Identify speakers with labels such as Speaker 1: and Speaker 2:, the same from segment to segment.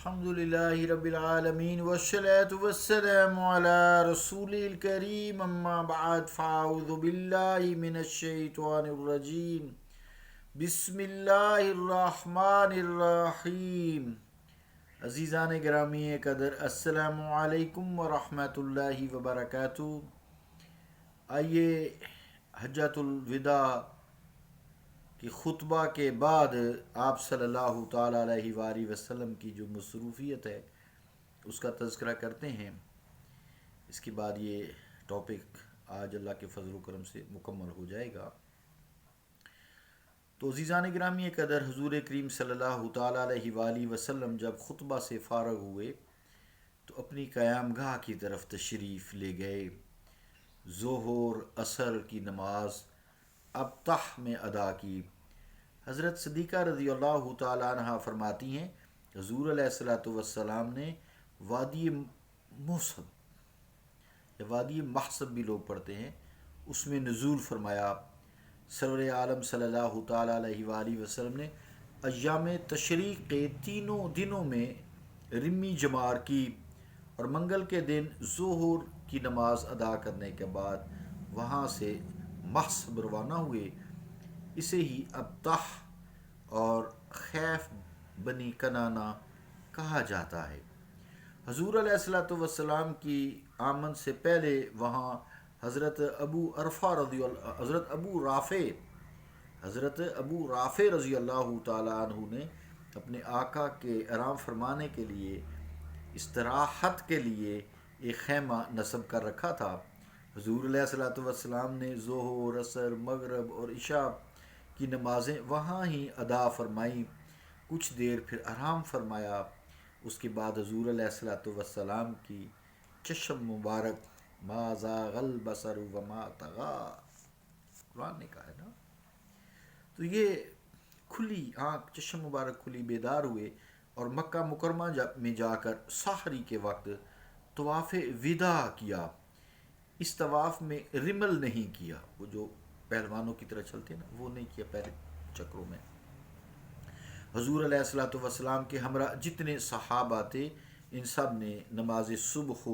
Speaker 1: الحمدللہ رب العالمین والصلاة والسلام علی رسول الکریم اما بعد فاعوذ باللہ من الشیطان الرجیم بسم اللہ الرحمن الرحیم۔ عزیزان گرامی قدر، السلام علیکم ورحمۃ اللہ وبرکاتہ۔ آئیے حجۃ الوداع کہ خطبہ کے بعد آپ صلی اللہ تعالیٰ علیہ وآلہ وسلم کی جو مصروفیت ہے اس کا تذکرہ کرتے ہیں۔ اس کے بعد یہ ٹاپک آج اللہ کے فضل و کرم سے مکمل ہو جائے گا۔ تو عزیزان گرامی قدر، حضور کریم صلی اللہ تعالیٰ علیہ وآلہ وسلم جب خطبہ سے فارغ ہوئے تو اپنی قیام گاہ کی طرف تشریف لے گئے۔ ظہر عصر کی نماز ابطح میں ادا کی۔ حضرت صدیقہ رضی اللہ تعالیٰ عنہ فرماتی ہیں حضور علیہ الصلوۃ والسلام نے وادی محسب یا وادی محسب بھی لوگ پڑھتے ہیں، اس میں نزول فرمایا۔ سرور عالم صلی اللہ تعالیٰ علیہ وآلہ وسلم نے ایام تشریق کے تینوں دنوں میں رمی جمار کی اور منگل کے دن ظہر کی نماز ادا کرنے کے بعد وہاں سے محسب روانہ ہوئے۔ اسے ہی ابطح اور خیف بنی کنانہ کہا جاتا ہے۔ حضور علیہ الصلوۃ والسلام کی آمد سے پہلے وہاں حضرت ابو رافع رضی اللہ تعالیٰ عنہ نے اپنے آقا کے آرام فرمانے کے لیے، استراحت کے لیے ایک خیمہ نصب کر رکھا تھا۔ حضور علیہ الصلوۃ والسلام نے ظہر، عصر، مغرب اور عشاء کی نمازیں وہاں ہی ادا فرمائیں۔ کچھ دیر پھر آرام فرمایا۔ اس کے بعد حضور علیہ الصلوۃ والسلام کی چشم مبارک ما زاغ البصر وما طغی، قرآن نے کہا ہے نا، تو یہ کھلی آنکھ، چشم مبارک کھلی، بیدار ہوئے اور مکہ مکرمہ میں جا کر سحری کے وقت طواف وداع کیا۔ اس طواف میں رمل نہیں کیا، وہ جو پہلوانوں کی طرح چلتے ہیں نا، وہ نہیں کیا پہلے چکروں میں۔ حضور علیہ الصلوۃ والسلام کے ہمراہ جتنے صحابہ تھے ان سب نے نماز صبح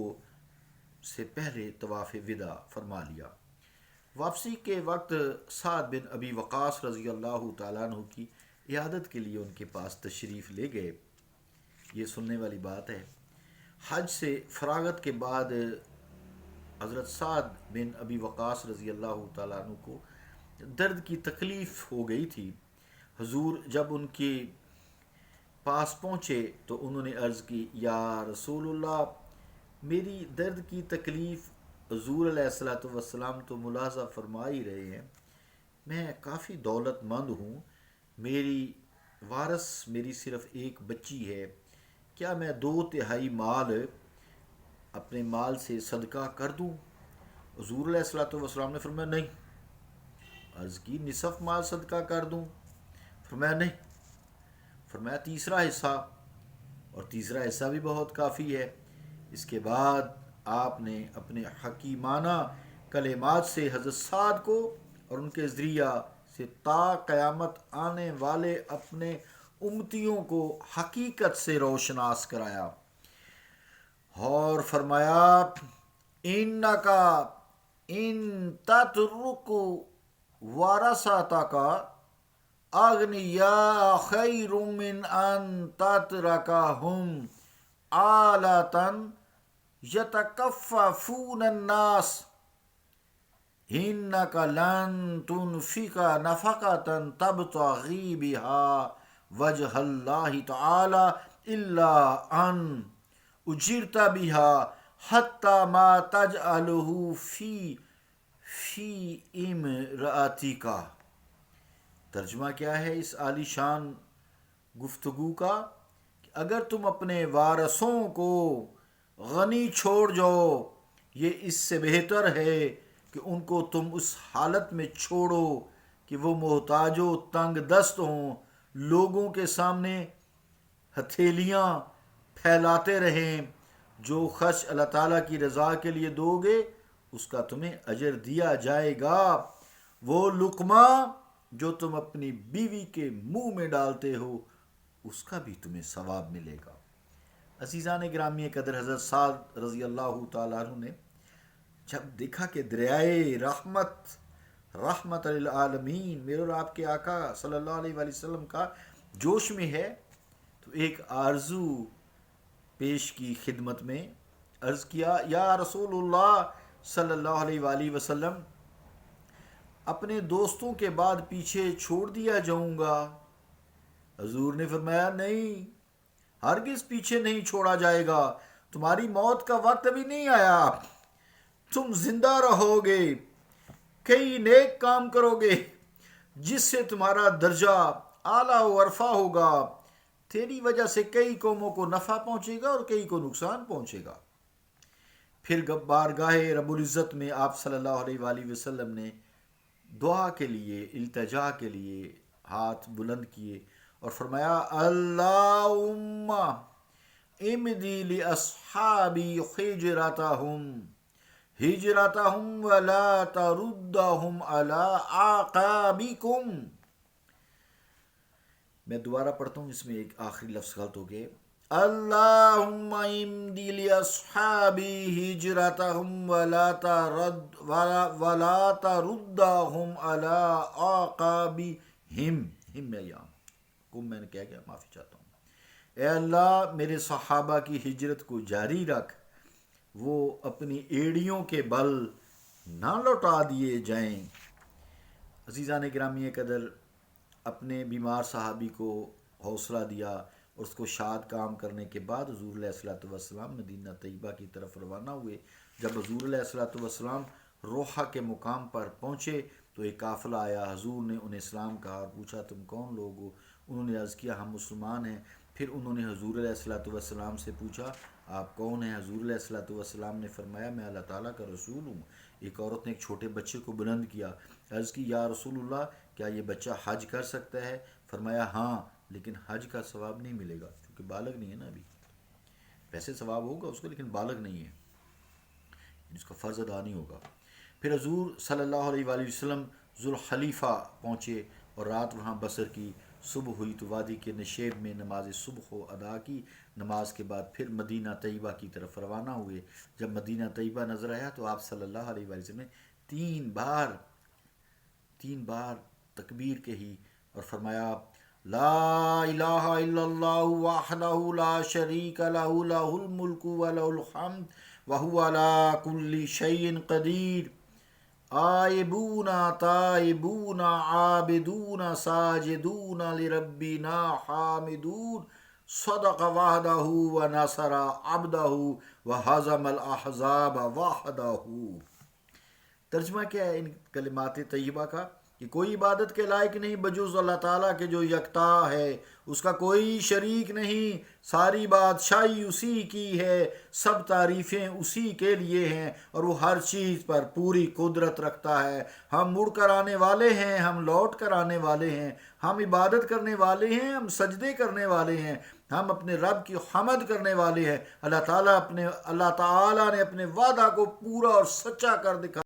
Speaker 1: سے پہلے طواف وداع فرما لیا۔ واپسی کے وقت سعد بن ابی وقاص رضی اللہ تعالیٰ عنہ کی عیادت کے لیے ان کے پاس تشریف لے گئے۔ یہ سننے والی بات ہے۔ حج سے فراغت کے بعد حضرت سعد بن ابی وقاص رضی اللہ تعالیٰ عنہ کو درد کی تکلیف ہو گئی تھی۔ حضور جب ان کے پاس پہنچے تو انہوں نے عرض کی، یا رسول اللہ، میری درد کی تکلیف حضور علیہ الصلوۃ والسلام تو ملاحظہ فرما ہی رہے ہیں، میں کافی دولت مند ہوں، میری وارث میری صرف ایک بچی ہے، کیا میں 2/3 مال اپنے مال سے صدقہ کر دوں؟ حضور علیہ الصلوۃ والسلام نے فرمایا نہیں۔ عرض کی نصف مال صدقہ کر دوں؟ فرمایا نہیں۔ فرمایا تیسرا حصہ، اور تیسرا حصہ بھی بہت کافی ہے۔ اس کے بعد آپ نے اپنے حکیمانہ کلمات سے حضرت سعد کو اور ان کے ذریعہ سے تا قیامت آنے والے اپنے امتیوں کو حقیقت سے روشناس کرایا اور فرمایا، انکا ان تترک ورثتک اغنیاء خیر من ان تترکہم آلۃ یتکففون الناس، انک لن تنفق نفقۃ تبتغی بها وجہ اللہ تعالی الا ان اجرت بها حتی ما تجعلہ فی امرأتک۔ ترجمہ کیا ہے اس عالی شان گفتگو کا؟ کہ اگر تم اپنے وارثوں کو غنی چھوڑ جاؤ، یہ اس سے بہتر ہے کہ ان کو تم اس حالت میں چھوڑو کہ وہ محتاج و تنگ دست ہوں، لوگوں کے سامنے ہتھیلیاں پھیلاتے رہیں۔ جو خرچ اللہ تعالیٰ کی رضا کے لیے دو گے اس کا تمہیں اجر دیا جائے گا، وہ لقمہ جو تم اپنی بیوی کے منہ میں ڈالتے ہو اس کا بھی تمہیں ثواب ملے گا۔ عزیزان گرامی قدر، حضرت سعد رضی اللہ تعالیٰ عنہ نے جب دیکھا کہ دریائے رحمت للعالمین میرے اور آپ کے آقا صلی اللہ علیہ وآلہ وسلم کا جوش میں ہے، تو ایک آرزو پیش کی خدمت میں، عرض کیا یا رسول اللہ صلی اللہ علیہ وآلہ وسلم، اپنے دوستوں کے بعد پیچھے چھوڑ دیا جاؤں گا؟ حضور نے فرمایا نہیں، ہرگز پیچھے نہیں چھوڑا جائے گا، تمہاری موت کا وقت ابھی نہیں آیا، تم زندہ رہو گے، کئی نیک کام کرو گے جس سے تمہارا درجہ اعلیٰ و عرفہ ہوگا، تیری وجہ سے کئی قوموں کو نفع پہنچے گا اور کئی کو نقصان پہنچے گا۔ پھر بارگاہ رب العزت میں آپ صلی اللہ علیہ وآلہ وسلم نے دعا کے لیے، التجا کے لیے ہاتھ بلند کیے اور فرمایا اللہم امدی لاصحابی ہجرتہم ولا تردہم علی اعقابکم۔ میں دوبارہ پڑھتا ہوں، اس میں ایک آخری لفظ غلط ہو گئے، اللہم امدی لاصحابی ہجرتہم ولا تردہم علی اعقابہم، میں یہاں کم میں نے کہہ گیا، معافی چاہتا ہوں۔ اے اللہ میرے صحابہ کی ہجرت کو جاری رکھ، وہ اپنی ایڑیوں کے بل نہ لوٹا دیے جائیں۔ عزیزان گرامی قدر، اپنے بیمار صحابی کو حوصلہ دیا اور اس کو شاد کام کرنے کے بعد حضور علیہ الصلوۃ والسلام مدینہ طیبہ کی طرف روانہ ہوئے۔ جب حضور علیہ الصلوۃ والسلام روحہ کے مقام پر پہنچے تو ایک قافلہ آیا، حضور نے انہیں سلام کہا اور پوچھا تم کون لوگ ہو؟ انہوں نے عرض کیا ہم مسلمان ہیں۔ پھر انہوں نے حضور علیہ الصلوۃ والسلام سے پوچھا آپ کون ہیں؟ حضور علیہ الصلوۃ والسلام نے فرمایا میں اللہ تعالیٰ کا رسول ہوں۔ ایک عورت نے ایک چھوٹے بچے کو بلند کیا، عرض کی یا رسول اللہ کیا یہ بچہ حج کر سکتا ہے؟ فرمایا ہاں، لیکن حج کا ثواب نہیں ملے گا کیونکہ بالغ نہیں ہے نا ابھی، ویسے ثواب ہوگا اس کو لیکن بالغ نہیں ہے، اس کا فرض ادا نہیں ہوگا۔ پھر حضور صلی اللہ علیہ وآلہ وسلم ذوالخلیفہ پہنچے اور رات وہاں بسر کی۔ صبح ہوئی تو وادی کے نشیب میں نماز صبح کو ادا کی، نماز کے بعد پھر مدینہ طیبہ کی طرف روانہ ہوئے۔ جب مدینہ طیبہ نظر آیا تو آپ صلی اللہ علیہ وآلہ وسلم نے تین بار تکبیر کہی اور فرمایا لا الہ الا اللہ وحدہ لا شریک لہ لہ الملک ولہ الحمد وہو علی کل شیء قدیر، آئبون تائبون عابدون ساجدون لربنا حامدون، صدق وعدہ ونصر عبدہ وہزم الاحزاب وحدہ۔ ترجمہ کیا ہے ان کلمات طیبہ کا؟ کہ کوئی عبادت کے لائق نہیں بجز اللہ تعالیٰ کے جو یکتا ہے، اس کا کوئی شریک نہیں، ساری بادشاہی اسی کی ہے، سب تعریفیں اسی کے لیے ہیں اور وہ ہر چیز پر پوری قدرت رکھتا ہے۔ ہم مڑ کر آنے والے ہیں، ہم لوٹ کر آنے والے ہیں، ہم عبادت کرنے والے ہیں، ہم سجدے کرنے والے ہیں، ہم اپنے رب کی حمد کرنے والے ہیں۔ اللہ تعالیٰ نے اپنے وعدہ کو پورا اور سچا کر دکھا